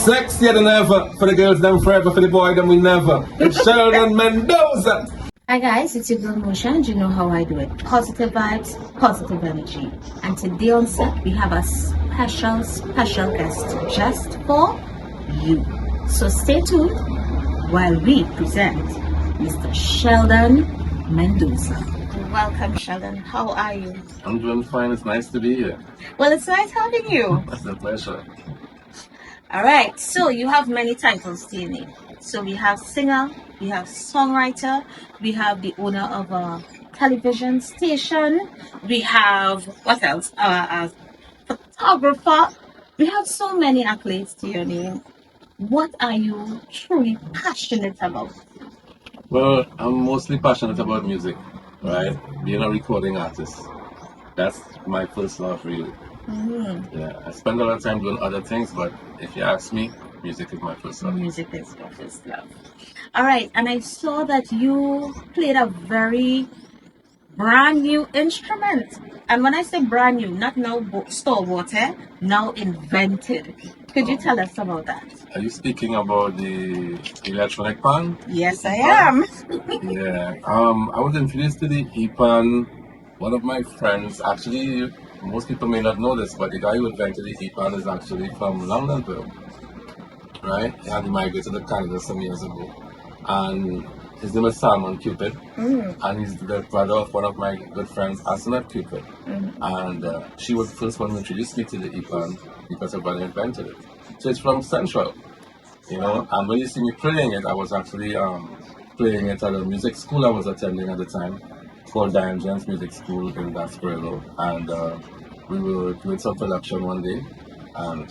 Sexier than ever. For the girls, them forever. For the boy, them we never. It's Sheldon Mendoza. Hi guys, it's your girl Moja, and you know how I do it. Positive vibes, positive energy. And today on set, we have a special guest just for you. So stay tuned while we present Mr. Sheldon Mendoza. Welcome, Sheldon. How are you? I'm doing fine. It's nice to be here. Well, it's nice having you. That's a pleasure. All right, so you have many titles to your name. So we have singer, we have songwriter, we have the owner of a television station, we have, what else? A photographer. We have so many accolades to your name. What are you truly passionate about? Well, I'm mostly passionate about music, right? Being a recording artist. That's my first love, really. Yeah, I spend a lot of time doing other things, but if you ask me, music is my first love. Music is your first love. All right, and I saw that you played a very brand new instrument. And when I say brand new, not now store water, now invented. Could you tell us about that? Are you speaking about the electronic pan? Yes, I am. Yeah. I was introduced to the EPAN. One of my friends, actually, most people may not know this, but the guy who invented the EPAN is actually from Londonville, right? And he migrated to Canada some years ago. And his name is Salmon Cupid, and he's the brother of one of my good friends, Astronaut Cupid. And she was the first one who introduced me to the EPAN because her brother invented it. So it's from Central, you know. And when you see me playing it, I was actually playing it at a music school I was attending at the time, called Diane Jones Music School in Gasparilla. And we were doing some production one day, and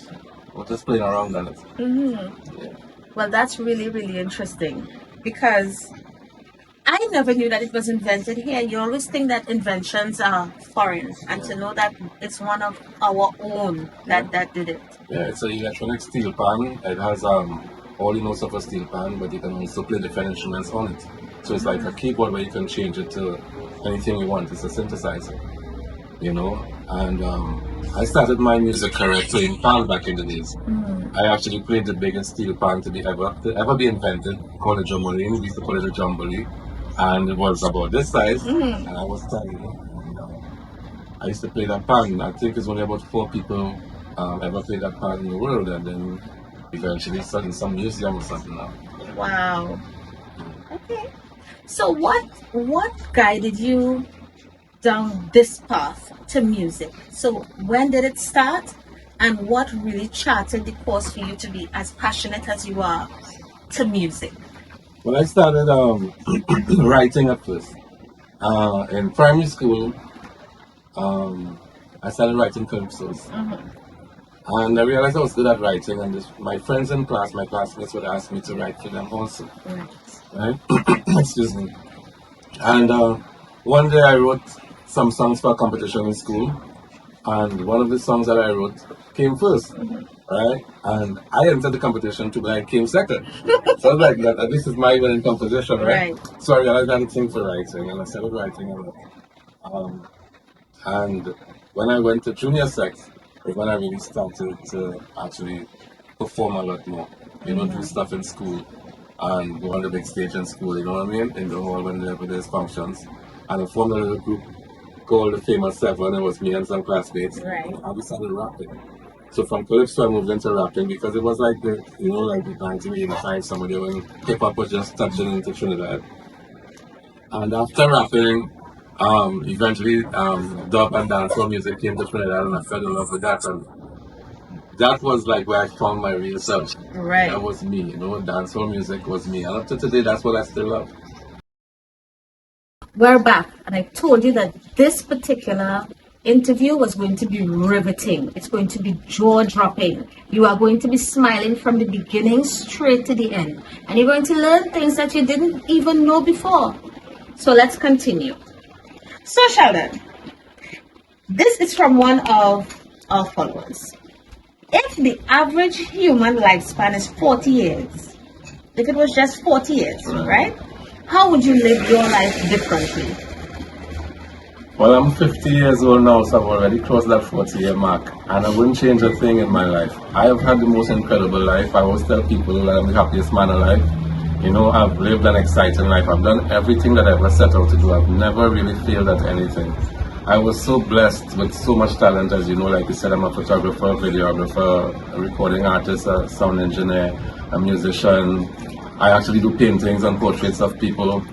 we're just playing around on it. Yeah. Well, that's really, really interesting because I never knew that it was invented here. You always think that inventions are foreign, and to know that it's one of our own that did it. Yeah, it's an electronic steel pan. It has all the notes of a steel pan, but you can also play different instruments on it. So it's like a keyboard where you can change it to anything you want. It's a synthesizer, you know. And I started my music career playing pan back in the days. I actually played the biggest steel pan to ever be invented, called a jamboree. We used to call it a jamboree, and it was about this size, and I was tiny. I used to play that pan. I think it's only about 4 people ever played that pan in the world, and then eventually it's in some museum or something now. Wow. Okay. So what guided you down this path to music? So when did it start, and what really charted the course for you to be as passionate as you are to music? When I started writing at first, in primary school, I started writing calypsos. And I realized I was good at writing, and my friends in class, my classmates would ask me to write for them also. Right? Excuse me. And one day I wrote some songs for a competition in school, and one of the songs that I wrote came first, right? And I entered the competition too, but I came second. So I was like, this is my winning composition, right? So I realized I had a thing for writing, and I started writing a lot. And when I went to junior sex, is when I really started to actually perform a lot more. You know, do stuff in school and go on the big stage in school, you know what I mean? In the hall when there's functions. And I formed a little group called the Famous Seven. It was me and some classmates. And we started rapping. So from calypso I moved into rapping because it was like the 1985 somebody when hip hop was just touching into Trinidad. And after rapping, eventually dub and dancehall music came to Trinidad, and I fell in love with that, and that was like where I found my real self. That was me, you know. Dancehall music was me, and up to today that's what I still love. We're back, and I told you that this particular interview was going to be riveting. It's going to be jaw-dropping. You are going to be smiling from the beginning straight to the end, and you're going to learn things that you didn't even know before. So let's continue. So Sheldon, this is from one of our followers. If the average human lifespan is 40 years, if it was just 40 years, right? How would you live your life differently? Well, I'm 50 years old now, so I've already crossed that 40-year mark, and I wouldn't change a thing in my life. I have had the most incredible life. I always tell people that I'm the happiest man alive. You know, I've lived an exciting life. I've done everything that I ever set out to do. I've never really failed at anything. I was so blessed with so much talent, as you know, like you said, I'm a photographer, videographer, a recording artist, a sound engineer, a musician. I actually do paintings and portraits of people.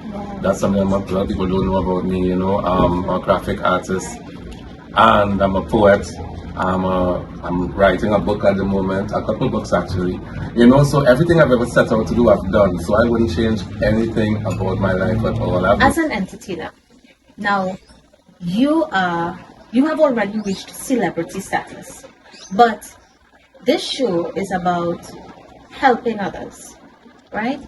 That's something a lot of people don't know about me, you know. I'm a graphic artist and I'm a poet. I'm writing a book at the moment, a couple books actually. You know, so everything I've ever set out to do, I've done. So I wouldn't change anything about my life at all. As an entertainer, now you have already reached celebrity status, but this show is about helping others, right?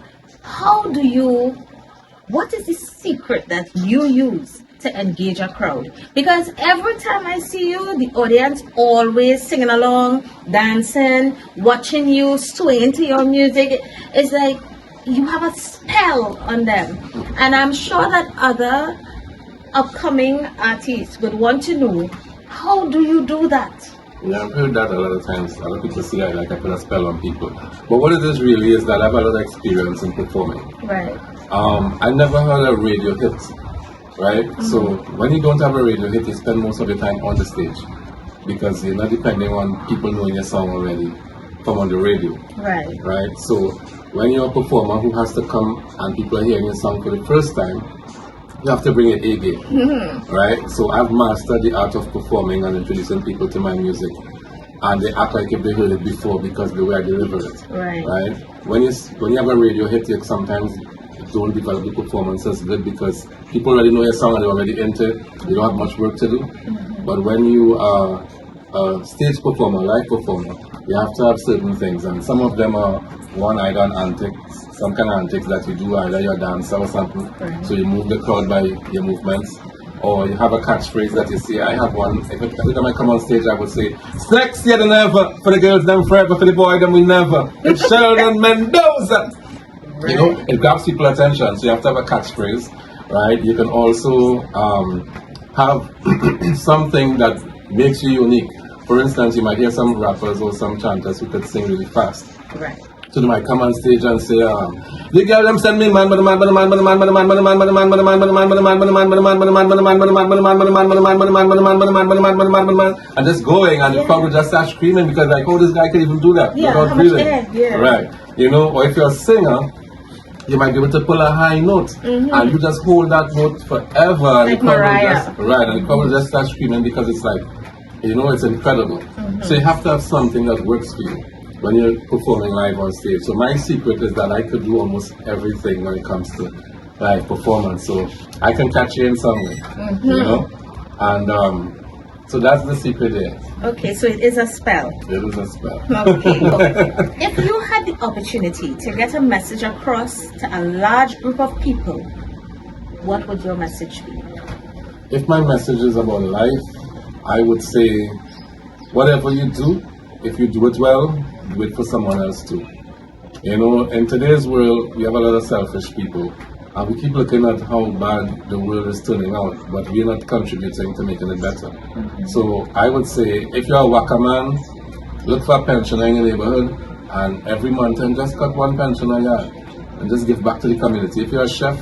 What is the secret that you use to engage a crowd? Because every time I see you, the audience always singing along, dancing, watching you, swaying to your music. It's like you have a spell on them. And I'm sure that other upcoming artists would want to know, how do you do that? Yeah, I've heard that a lot of times. A lot of people say I put a spell on people. But what it is really is that I have a lot of experience in performing. Right. I never had a radio hit, right? Mm-hmm. So when you don't have a radio hit, you spend most of your time on the stage because you're not depending on people knowing your song already from on the radio. Right. Right? So when you're a performer who has to come and people are hearing your song for the first time, you have to bring it A game, mm-hmm. right? So I've mastered the art of performing and introducing people to my music, and they act like if they heard it before because the way I deliver it, right? When you have a radio hit, you sometimes don't develop the performance as good because people already know your song and they're already into it. You don't have much work to do. Mm-hmm. But when you are a stage performer, live performer, you have to have certain things, and some of them are one-eyed antics, some kind of antics that you do, either you're a dancer or something, right. So you move the crowd by your movements, or you have a catchphrase that you say. I have one, every time I come on stage I would say, sexier than ever, for the girls them forever, for the boy them we never. It's Sheldon Mendoza. Right. You know, it grabs people attention, so you have to have a catchphrase, right? You can also have something that makes you unique. For instance, you might hear some rappers or some chanters who could sing really fast. Right. So they might come on stage and say, the girl them send me man, but the man, and just going, and the crowd will just start screaming because like, oh, this guy can even do that without breathing. Right. You know, or if you're a singer, you might be able to pull a high note, and you just hold that note forever, and the crowd will just start screaming because it's like, you know, it's incredible. So you have to have something that works for you when you're performing live on stage. So my secret is that I could do almost everything when it comes to live performance. So I can catch you in somewhere, you know? And so that's the secret there. Okay, so it is a spell. It is a spell. Okay. If you had the opportunity to get a message across to a large group of people, what would your message be? If my message is about life, I would say, whatever you do, if you do it well, do it for someone else too. You know, in today's world, we have a lot of selfish people, and we keep looking at how bad the world is turning out, but we're not contributing to making it better. So I would say, if you're a waka man, look for a pensioner in your neighborhood, and every month and just cut one pensioner yard, and just give back to the community. If you're a chef,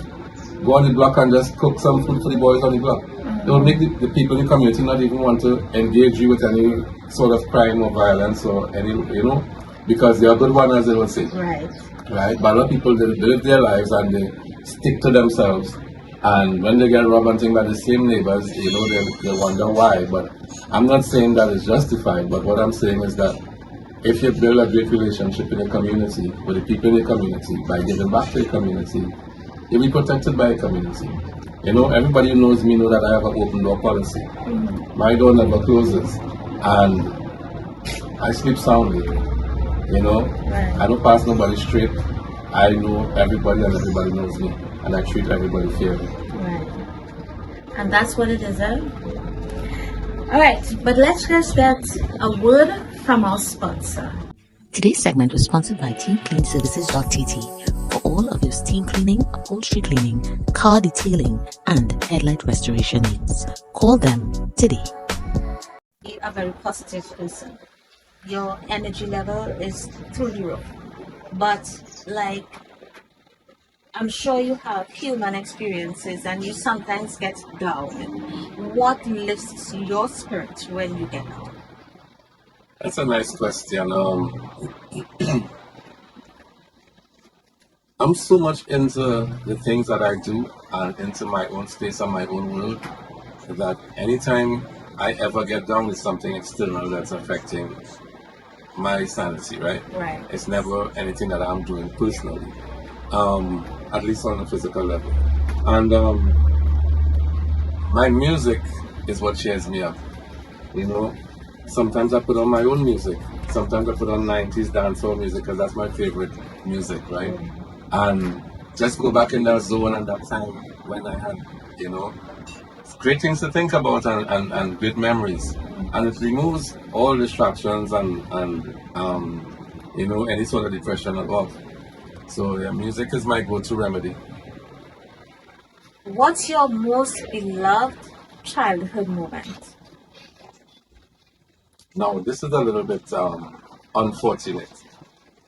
go on the block and just cook some food for the boys on the block. It will make the people in the community not even want to engage you with any sort of crime or violence or any, you know, because they are good ones, as they will say. Right. But a lot of people, they live their lives and they stick to themselves. And when they get robbed and things by the same neighbors, you know, they wonder why. But I'm not saying that it's justified, but what I'm saying is that if you build a great relationship in a community, with the people in the community, by giving back to the community, you'll be protected by the community. You know, everybody who knows me know that I have an open door policy. My door never closes, and I sleep soundly. You know, I don't pass nobody straight. I know everybody, and everybody knows me, and I treat everybody fairly. Right, and that's what it is, eh? All right, but let's just get a word from our sponsor. Today's segment was sponsored by teamcleanservices.tt. for all of your steam cleaning, upholstery cleaning, car detailing, and headlight restoration needs. Call them today. Be a very positive person. Your energy level is through the roof. But like, I'm sure you have human experiences and you sometimes get down. What lifts your spirit when you get down? That's a nice question. I'm so much into the things that I do and into my own space and my own world that anytime I ever get down with something external that's affecting my sanity, right? Right. It's never anything that I'm doing personally, at least on a physical level. And my music is what cheers me up. You know, sometimes I put on my own music. Sometimes I put on 90s dancehall music because that's my favorite music, right? And just go back in that zone and that time when I had, you know, great things to think about and good memories. And it removes all distractions and you know, any sort of depression or off. So yeah, music is my go-to remedy. What's your most beloved childhood moment? Now, this is a little bit unfortunate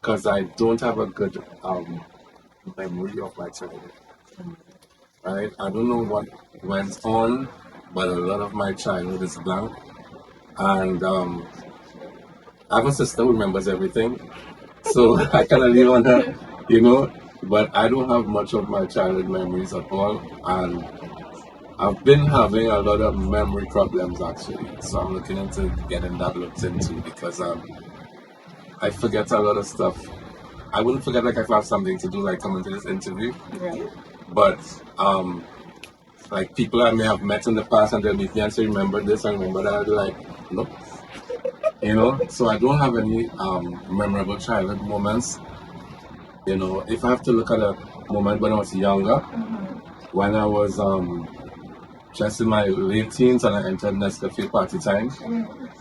because I don't have a good memory of my childhood. Right? I don't know what went on, but a lot of my childhood is blank. And I have a sister who remembers everything, so I kind of lean on her, you know. But I don't have much of my childhood memories at all, and I've been having a lot of memory problems actually. So I'm looking into getting that looked into because I forget a lot of stuff. I wouldn't forget like if I have something to do, like coming to this interview. Right. But like people I may have met in the past and they'll meet me and say, remember this and remember that. I'll be like, nope. You know, so I don't have any memorable childhood moments. You know, if I have to look at a moment when I was younger, when I was just in my late teens and I entered Nescafe Party Time,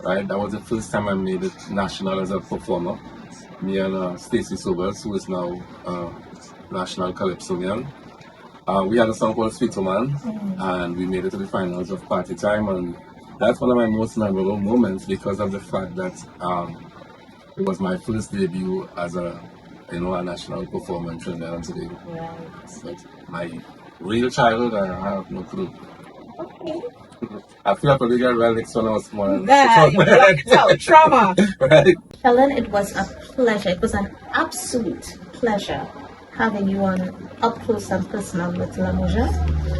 right? That was the first time I made it national as a performer. Me and Stacey Sobers, who is now national calypsonian. We had a song called Sweet Man, and we made it to the finals of Party Time, and that's one of my most memorable moments because of the fact that it was my first debut as a national performer in Trinidad and Tobago. Right. My real childhood, I have no clue. Okay. I feel I probably got relics when I was small. Trauma. Right? Helen, it was a pleasure. It was an absolute pleasure having you on Up Close and Personal with La Moja.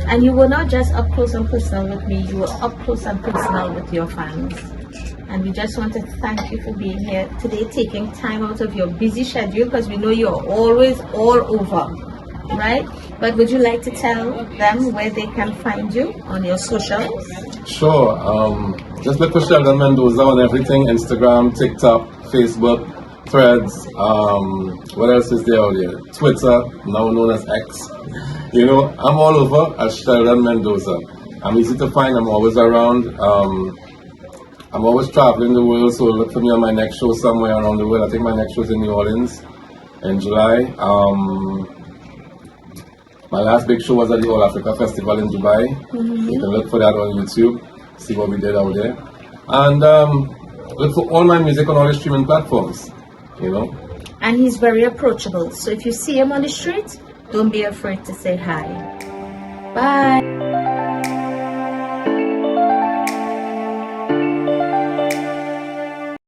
And you were not just up close and personal with me, you were up close and personal with your fans. And we just want to thank you for being here today, taking time out of your busy schedule because we know you're always all over, right? But would you like to tell them where they can find you on your socials? Sure. Just look for Sheldon Mendoza on everything: Instagram, TikTok, Facebook, Threads. What else is there out there? Twitter, now known as X. You know, I'm all over as Sheldon Mendoza. I'm easy to find. I'm always around. I'm always traveling the world, so look for me on my next show somewhere around the world. I think my next show is in New Orleans in July. My last big show was at the All Africa Festival in Dubai. You can look for that on YouTube, see what we did out there. And look for all my music on all the streaming platforms, you know. And he's very approachable. So if you see him on the street, don't be afraid to say hi. Bye.